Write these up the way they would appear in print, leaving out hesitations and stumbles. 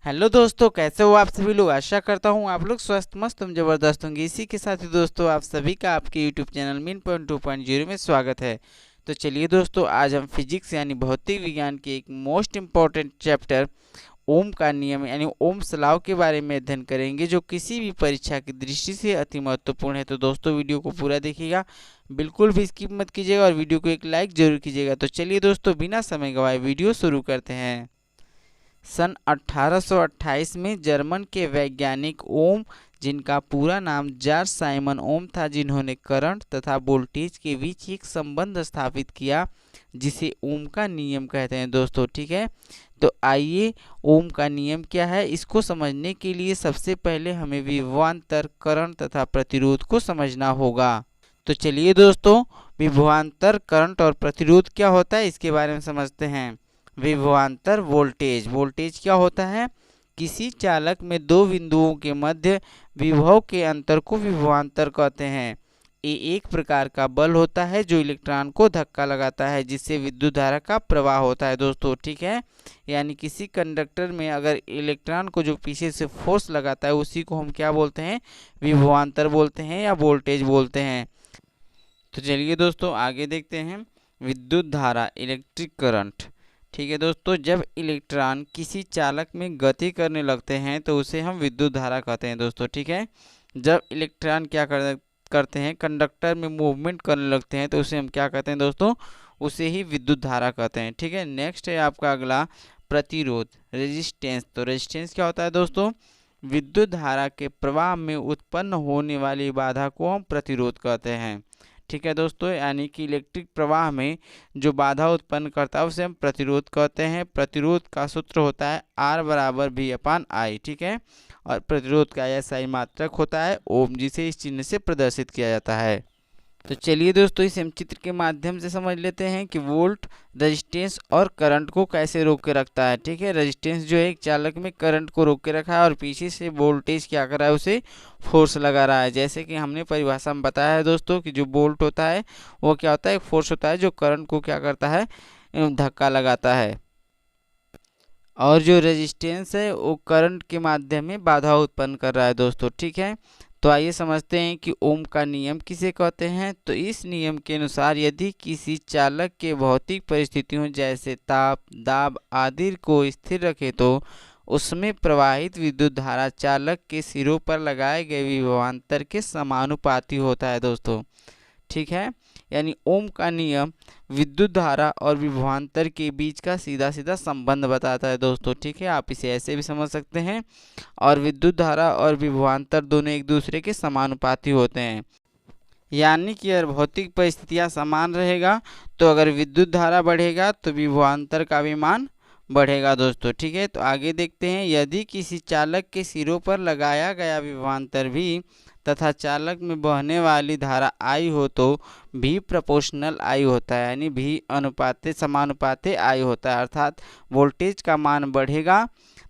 Hello दोस्तों, कैसे हो आप सभी लोग। आशा करता हूँ आप लोग स्वस्थ मस्त तुम जबरदस्त होंगे। इसी के साथ ही दोस्तों आप सभी का आपके यूट्यूब चैनल मीन पॉइंट 2.0 में स्वागत है। तो चलिए दोस्तों, आज हम फिजिक्स यानी भौतिक विज्ञान के एक मोस्ट इम्पॉर्टेंट चैप्टर ओम का नियम यानी ओम्स लॉ के बारे में अध्ययन करेंगे, जो किसी भी परीक्षा की दृष्टि से अति महत्वपूर्ण है। तो दोस्तों वीडियो को पूरा देखिएगा, बिल्कुल भी स्किप मत कीजिएगा और वीडियो को एक लाइक जरूर कीजिएगा। तो चलिए दोस्तों, बिना समय गवाए वीडियो शुरू करते हैं। सन 1828 में जर्मन के वैज्ञानिक ओम, जिनका पूरा नाम जॉर्ज साइमन ओम था, जिन्होंने करंट तथा वोल्टेज के बीच एक संबंध स्थापित किया, जिसे ओम का नियम कहते हैं दोस्तों। ठीक है, तो आइए ओम का नियम क्या है इसको समझने के लिए सबसे पहले हमें विभवांतर, करंट तथा प्रतिरोध को समझना होगा। तो चलिए दोस्तों, विभवांतर, करंट और प्रतिरोध क्या होता है इसके बारे में समझते हैं। विभवांतर वोल्टेज, वोल्टेज क्या होता है, किसी चालक में दो बिंदुओं के मध्य विभव के अंतर को विभवांतर कहते हैं। ये एक प्रकार का बल होता है जो इलेक्ट्रॉन को धक्का लगाता है, जिससे विद्युत धारा का प्रवाह होता है दोस्तों। ठीक है, यानी किसी कंडक्टर में अगर इलेक्ट्रॉन को जो पीछे से फोर्स लगाता है उसी को हम क्या बोलते हैं, विभवांतर बोलते हैं या वोल्टेज बोलते हैं। तो चलिए दोस्तों आगे देखते हैं। विद्युत धारा, इलेक्ट्रिक करंट। ठीक है दोस्तों, जब इलेक्ट्रॉन किसी चालक में गति करने लगते हैं तो उसे हम विद्युत धारा कहते हैं दोस्तों। ठीक है, जब इलेक्ट्रॉन क्या करते हैं, कंडक्टर में मूवमेंट करने लगते हैं तो उसे हम क्या कहते हैं दोस्तों, उसे ही विद्युत धारा कहते हैं। ठीक है, नेक्स्ट है आपका अगला प्रतिरोध, रेजिस्टेंस। तो रेजिस्टेंस क्या होता है दोस्तों, विद्युत धारा के प्रवाह में उत्पन्न होने वाली बाधा को हम प्रतिरोध कहते हैं। ठीक है दोस्तों, यानी कि इलेक्ट्रिक प्रवाह में जो बाधा उत्पन्न करता है उसे हम प्रतिरोध कहते हैं। प्रतिरोध का सूत्र होता है R बराबर V/I। ठीक है, और प्रतिरोध का SI मात्रक होता है ओम, जिसे इस चिन्ह से प्रदर्शित किया जाता है। तो चलिए दोस्तों, इस हम चित्र के माध्यम से समझ लेते हैं कि वोल्ट रेजिस्टेंस और करंट को कैसे रोक के रखता है। ठीक है, रेजिस्टेंस जो है एक चालक में करंट को रोक के रखा है और पीछे से वोल्टेज क्या कर रहा है, उसे फोर्स लगा रहा है। जैसे कि हमने परिभाषा में बताया है दोस्तों कि जो वोल्ट होता है वो क्या होता है, एक फोर्स होता है जो करंट को क्या करता है, धक्का लगाता है। और जो रेजिस्टेंस है वो करंट के माध्यम में बाधा उत्पन्न कर रहा है दोस्तों। ठीक है, तो आइए समझते हैं कि ओम का नियम किसे कहते हैं। तो इस नियम के अनुसार यदि किसी चालक के भौतिक परिस्थितियों जैसे ताप, दाब आदि को स्थिर रखें तो उसमें प्रवाहित विद्युत धारा चालक के सिरों पर लगाए गए विभवांतर के समानुपाती होता है दोस्तों। ठीक है, यानी ओम का नियम विद्युत धारा और विभवांतर के बीच का सीधा सीधा संबंध बताता है दोस्तों। ठीक है, आप इसे ऐसे भी समझ सकते हैं, और विद्युत धारा और विभवांतर दोनों एक दूसरे के समानुपाती होते हैं। यानी कि अगर भौतिक परिस्थितियां समान रहेगा तो अगर विद्युत धारा बढ़ेगा तो विभवांतर का भी मान बढ़ेगा दोस्तों। ठीक है, तो आगे देखते हैं। यदि किसी चालक के सिरों पर लगाया गया विभवांतर भी तथा चालक में बहने वाली धारा I हो तो भी प्रोपोर्शनल I होता है, यानी भी अनुपाते समानुपाते I होता है। अर्थात वोल्टेज का मान बढ़ेगा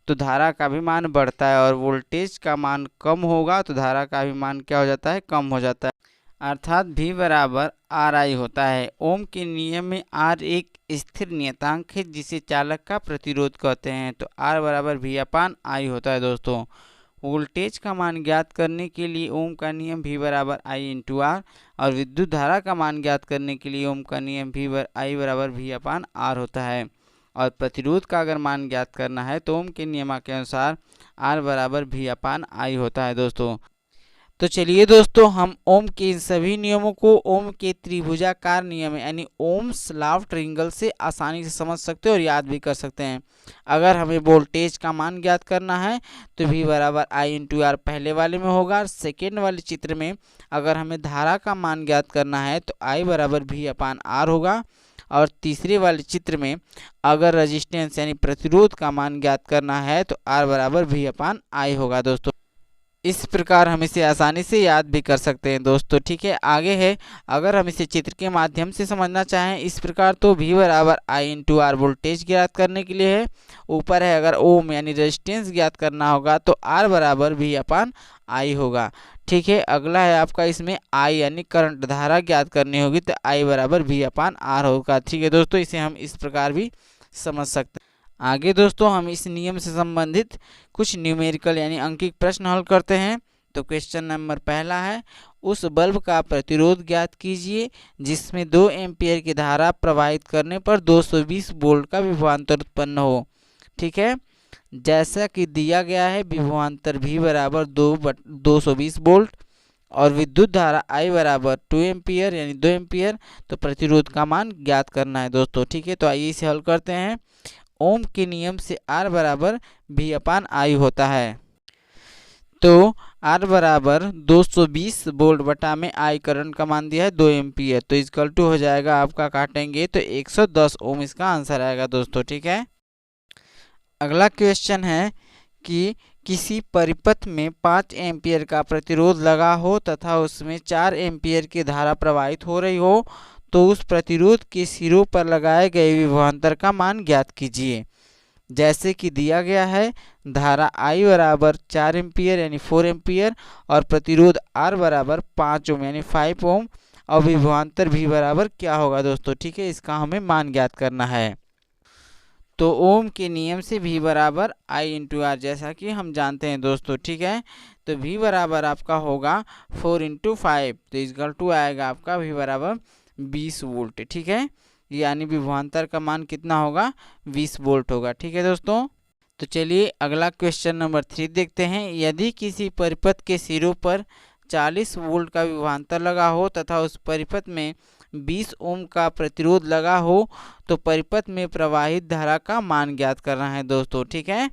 तो धारा का भी मान बढ़ता है, और वोल्टेज का मान कम होगा तो धारा का भी मान क्या हो जाता है, कम हो जाता है। अर्थात V बराबर RI होता है। ओम के नियम में R एक स्थिर नियतांक है जिसे चालक का प्रतिरोध कहते हैं। तो R बराबर V/I होता है दोस्तों। वोल्टेज का मान ज्ञात करने के लिए ओम का नियम V बराबर I/R, और विद्युत धारा का मान ज्ञात करने के लिए ओम का नियम I बराबर V/R होता है। और प्रतिरोध का अगर मान ज्ञात करना है तो ओम के नियम के अनुसार R बराबर V/I होता है दोस्तों। तो चलिए दोस्तों, हम ओम के इन सभी नियमों को ओम के त्रिभुजाकार नियम यानी ओम्स लॉ ऑफ ट्रायंगल से आसानी से समझ सकते हैं और याद भी कर सकते हैं। अगर हमें वोल्टेज का मान ज्ञात करना है तो V बराबर I/R पहले वाले में होगा, और सेकेंड वाले चित्र में अगर हमें धारा का मान ज्ञात करना है तो I बराबर V/R होगा, और तीसरे वाले चित्र में अगर रेजिस्टेंस यानी प्रतिरोध का मान ज्ञात करना है तो R बराबर V/I होगा दोस्तों। इस प्रकार हम इसे आसानी से याद भी कर सकते हैं दोस्तों। ठीक है, आगे है, अगर हम इसे चित्र के माध्यम से समझना चाहें इस प्रकार तो V बराबर I/R वोल्टेज ज्ञात करने के लिए है। ऊपर है अगर ओम यानी रेजिस्टेंस ज्ञात करना होगा तो R बराबर V/I होगा। ठीक है, अगला है आपका, इसमें I यानी करंट धारा ज्ञात करनी होगी तो I बराबर V/R होगा। ठीक है दोस्तों, इसे हम इस प्रकार भी समझ सकते हैं। आगे दोस्तों हम इस नियम से संबंधित कुछ न्यूमेरिकल यानी अंकिक प्रश्न हल करते हैं। तो क्वेश्चन नंबर पहला है, उस बल्ब का प्रतिरोध ज्ञात कीजिए जिसमें 2 एम्पियर की धारा प्रवाहित करने पर 220 वोल्ट का विभवांतर उत्पन्न हो। ठीक है, जैसा कि दिया गया है विभवांतर V बराबर 220 वोल्ट और विद्युत धारा I बराबर 2 एम्पियर यानी 2 एम्पियर, तो प्रतिरोध का मान ज्ञात करना है दोस्तों। ठीक है, तो आइए इसे हल करते हैं। ओम के नियम से R बराबर V अपान I होता है। तो R बराबर 220 वोल्ट बटा में I करंट का मान दिया है 2 एम्पियर, तो इक्वल टू हो जाएगा आपका, काटेंगे तो 110 ओम इसका आंसर आएगा दोस्तों। ठीक है, अगला क्वेश्चन है कि किसी परिपथ में 5 एम्पियर का प्रतिरोध लगा हो तथा उसमें 4 एम्पियर की धारा प्रवाहित हो रही हो, तो उस प्रतिरोध के सिरों पर लगाए गए विभवांतर का मान ज्ञात कीजिए। जैसे कि दिया गया है धारा I बराबर 4 एम्पियर यानी 4 एम्पियर और प्रतिरोध R बराबर 5 ओम यानी 5 ओम और विभवांतर V बराबर क्या होगा दोस्तों। ठीक है, इसका हमें मान ज्ञात करना है। तो ओम के नियम से V बराबर I इंटू आर, जैसा कि हम जानते हैं दोस्तों। ठीक है, तो V बराबर आपका होगा 4 इंटू 5, तो इक्वल टू आएगा आपका V बराबर 20 वोल्ट। ठीक है, यानी विभवांतर का मान कितना होगा, 20 वोल्ट होगा। ठीक है दोस्तों, तो चलिए अगला क्वेश्चन नंबर 3 देखते हैं। यदि किसी परिपथ के सिरों पर 40 वोल्ट का विभवांतर लगा हो तथा उस परिपथ में 20 ओम का प्रतिरोध लगा हो, तो परिपथ में प्रवाहित धारा का मान ज्ञात करना है दोस्तों। ठीक है,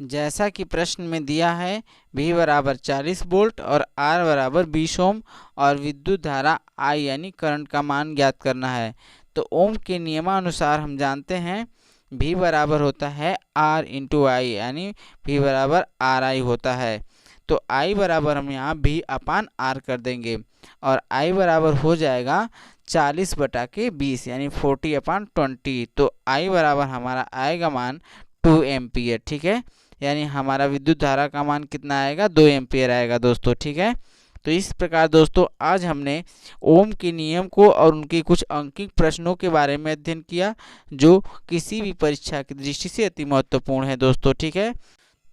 जैसा कि प्रश्न में दिया है V बराबर 40 वोल्ट और R बराबर 20 ओम और विद्युत धारा I यानी करंट का मान ज्ञात करना है। तो ओम के नियमानुसार हम जानते हैं V बराबर होता है R इंटू आई, यानी V बराबर RI होता है। तो I बराबर हम यहाँ V अपान R कर देंगे और I बराबर हो जाएगा 40 बटा के 20 यानी 40 अपान 20। तो I बराबर हमारा आएगा मान 2 एम्पियर। ठीक है, यानी हमारा विद्युत धारा का मान कितना आएगा, 2 एम्पियर आएगा दोस्तों। ठीक है, तो इस प्रकार दोस्तों आज हमने ओम के नियम को और उनके कुछ अंकिक प्रश्नों के बारे में अध्ययन किया जो किसी भी परीक्षा की दृष्टि से अति महत्वपूर्ण है दोस्तों। ठीक है,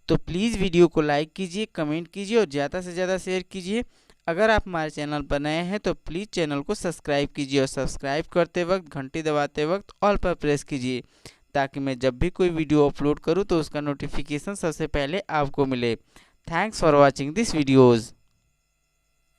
तो प्लीज़ वीडियो को लाइक कीजिए, कमेंट कीजिए और ज़्यादा से ज़्यादा शेयर कीजिए। अगर आप हमारे चैनल पर नए हैं तो प्लीज़ चैनल को सब्सक्राइब कीजिए और सब्सक्राइब करते वक्त घंटी दबाते वक्त ऑल पर प्रेस कीजिए, ताकि मैं जब भी कोई वीडियो अपलोड करूं तो उसका नोटिफिकेशन सबसे पहले आपको मिले। Thanks for watching this videos.